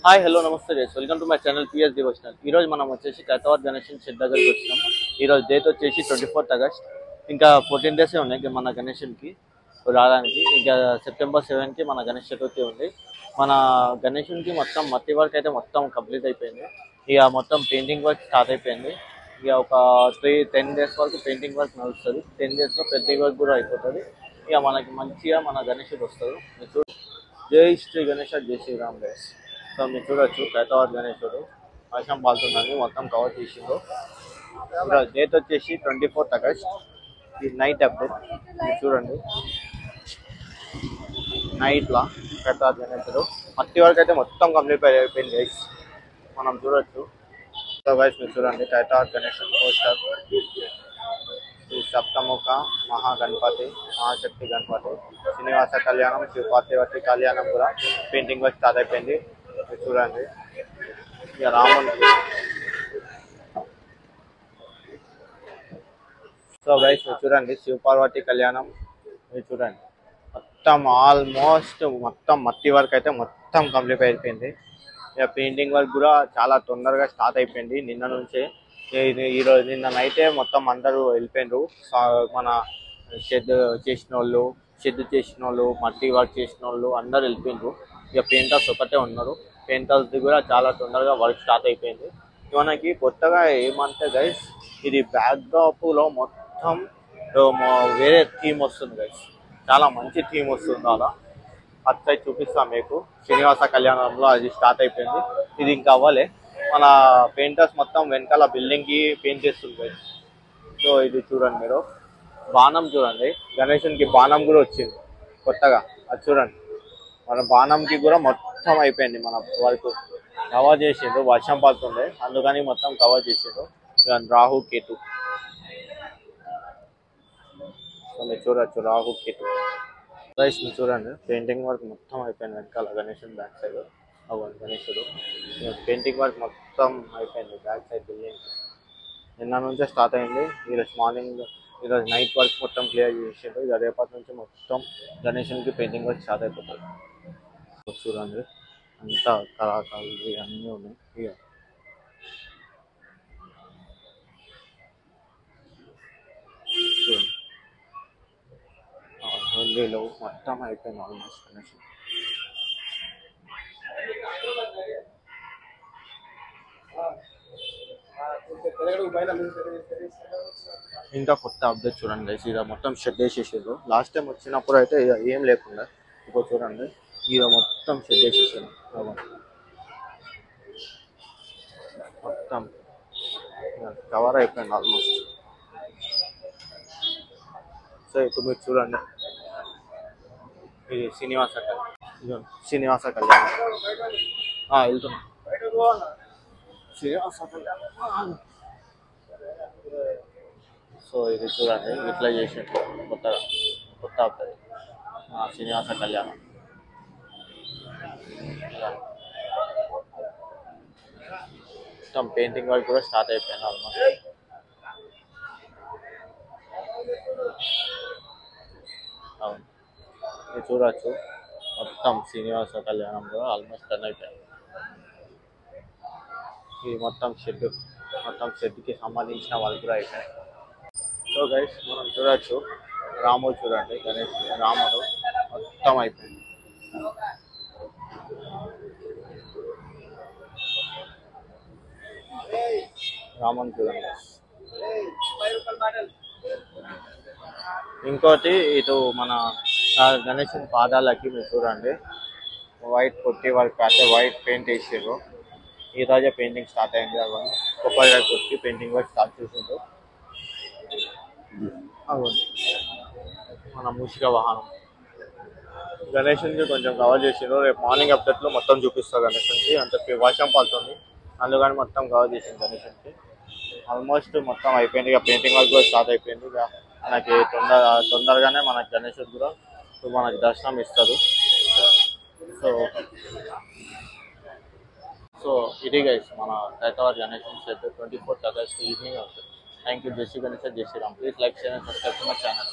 Hi hello నమస్తే guys welcome to my channel PS devotional. ఈరోజు మనం వచ్చేసి ఖైరతాబాద్ గణేషన్ షెడ్ దగ్గరికి వచ్చినాం. ఈరోజు డేట్ వచ్చేసి 24th ఆగస్ట్. ఇంకా 14 డేసే ఉన్నాయి మన గణేషన్కి రావడానికి. ఇంకా సెప్టెంబర్ 7కి మన గణేష్ చతుర్థి ఉంది. మన గణేషన్కి మొత్తం మట్టి వర్క్ అయితే మొత్తం కంప్లీట్ అయిపోయింది. ఇక మొత్తం పెయింటింగ్ వర్క్ స్టార్ట్ అయిపోయింది. ఇక ఒక 10 డేస్ వరకు పెయింటింగ్ వర్క్ నడుస్తుంది. 10 డేస్లో పెయింటింగ్ వర్క్ కూడా అయిపోతుంది. ఇక మనకి మంచిగా మన గణేషుడు వస్తారు. జై శ్రీ గణేష జై శ్రీరామ్ గైస్. సో మీరు చూడొచ్చు ఖైరతాబాద్ గణేశుడు వర్షం పాలుతుందని మొత్తం కవర్ చేసిండు. ఈరోజు డేట్ వచ్చేసి 24th ఆగస్ట్. ఇది నైట్ అప్డేట్ మీరు చూడండి. నైట్లా ఖైరతాబాద్ గణేశుడు మట్టి వరకు అయితే మొత్తం కంప్లీట్ అయిపోయింది గైస్. మనం చూడొచ్చు. సో గైస్ మీరు చూడండి ఖైరతాబాద్ గణేశుడు పోస్టర్. శ్రీ సప్తముఖ మహాగణపతి మహాశక్తి గణపతి శ్రీనివాస కళ్యాణం శ్రీ పార్థివతి కళ్యాణం కూడా పెయింటింగ్ వర్క్ స్టార్ట్ అయిపోయింది. చూడండి ఇక రాముని. సో గైస్ మీరు చూడండి శివపార్వతి కళ్యాణం మీరు చూడండి మొత్తం ఆల్మోస్ట్ మొత్తం మట్టి వర్క్ అయితే మొత్తం కంప్లీట్ అయిపోయింది. ఇక పెయింటింగ్ వర్క్ కూడా చాలా తొందరగా స్టార్ట్ అయిపోయింది. నిన్న నుంచే ఈరోజు నిన్న నైటే మొత్తం అందరూ వెళ్ళిపోయినారు. మన షెడ్ చేసిన వాళ్ళు మట్టి వర్క్ చేసిన వాళ్ళు అందరూ వెళ్ళిపోయినారు. ఇక పెయింటర్స్ ఒకటే ఉన్నారు. పెయింటర్స్ది కూడా చాలా తొందరగా వర్క్ స్టార్ట్ అయిపోయింది. మనకి కొత్తగా ఏమంటే గైస్ ఇది బ్యాక్డ్రాప్లో మొత్తం వేరే థీమ్ వస్తుంది గైస్. చాలా మంచి థీమ్ వస్తుంది. అలా అటు సైడ్ చూపిస్తాం మీకు. శ్రీనివాస కళ్యాణంలో అది స్టార్ట్ అయిపోయింది. ఇది ఇంకా అవ్వలే. మన పెయింటర్స్ మొత్తం వెనకాల బిల్డింగ్కి పెయింట్ చేస్తుంది గైస్. సో ఇది చూడండి మీరు. బాణం చూడండి గణేషన్కి బాణం కూడా వచ్చింది కొత్తగా. అది చూడండి మన బాణంకి కూడా మొత్తం అయిపోయింది. మన వరకు కవర్ చేసిండ్రు. వర్షం పడుతుండే అందుకని మొత్తం కవర్ చేసిండ్రు. ఇక రాహు కేతు మీరు చూడొచ్చు. రాహు కేతు రైస్ మీరు చూడండి. పెయింటింగ్ వర్క్ మొత్తం అయిపోయింది వెనకాల గణేషుడు బ్యాక్ సైడ్. గణేశుడు పెయింటింగ్ వర్క్ మొత్తం అయిపోయింది బ్యాక్ సైడ్ బిల్డింగ్. నిన్న నుంచే స్టార్ట్ అయింది. ఈరోజు నైట్ వర్క్ మొత్తం క్లియర్ చేసిండ్రు. ఇక రేపటి నుంచి మొత్తం గణేషునికి పెయింటింగ్ వర్క్ స్టార్ట్ అయిపోతుంది. చూడండి అంతా కళాకారులు అన్నీ ఉన్నాయి. ఇక హోలీలో మొత్తం అయిపోయింది ఆల్మోస్ట్ గణేష్. ఇంకా కొత్త అప్డేట్ చూడండి గైస్. ఇక మొత్తం షెడ్ వేసేసారు. లాస్ట్ టైం వచ్చినప్పుడు అయితే ఏం లేకుండా ఇప్పుడు చూడండి ఇక మొత్తం షెడ్ వేసేసారు. మొత్తం కవర్ అయిపోయింది ఆల్మోస్ట్. సో ఇప్పుడు మీరు చూడండి ఇది శ్రీనివాస కళ్యాణం వెళ్తున్నాం. శ్రీనివాస కళ్యాణం. సో ఇది చూడండి ఇట్లా చేసినట్టు కొత్త అవుతుంది శ్రీనివాస కళ్యాణం. మొత్తం పెయింటింగ్ వర్క్ కూడా స్టార్ట్ అయిపోయింది ఆల్మోస్ట్. అవును మీరు చూడవచ్చు మొత్తం శ్రీనివాస కళ్యాణం కూడా ఆల్మోస్ట్ రన్ అయిపోయింది. ఇది మొత్తం షెడ్కి సంబంధించిన వాళ్ళు కూడా అయిపోయాయి. సో గైస్ మనం చూడవచ్చు రాముడు చూడండి గణేష్ రాముడు మొత్తం అయిపోయింది. రాముని చూడండి. ఇంకోటి ఇటు మన గణేషుని పాదాలకి మీరు చూడండి వైట్ పొట్టి వర్క్ అయితే వైట్ పెయింట్ వేసారు. ఈ రోజే పెయింటింగ్ స్టార్ట్ అయింది. అవన్నీ కొబ్బరికాయ కొట్టి పెయింటింగ్ వర్క్ స్టార్ట్ చేసిండ్రు. అవును మన మూషిక వాహనం గణేషునికి కొంచెం కవర్ చేసిండ్రు. రేపు మార్నింగ్ అప్డేట్లో మొత్తం చూపిస్తారు గణేషునికి. అంత వర్షం పడుతుంది అందుకని మొత్తం కవర్ చేసింది గణేషునికి. ఆల్మోస్ట్ మొత్తం అయిపోయింది. ఇక పెయింటింగ్ వర్క్ కూడా స్టార్ట్ అయిపోయింది. ఇక మనకి తొందరగానే మనకి గణేషుడు కూడా మనకి దర్శనం ఇస్తారు. సో ఇది గైస్ మన ఖైరతాబాద్ గణేషన్ షెడ్ 24th ఆగస్ట్ ఈవినింగ్ అవుతుంది. Thank you. జై శ్రీ గణేష్ జై Shriram. Please like share and subscribe to my channel.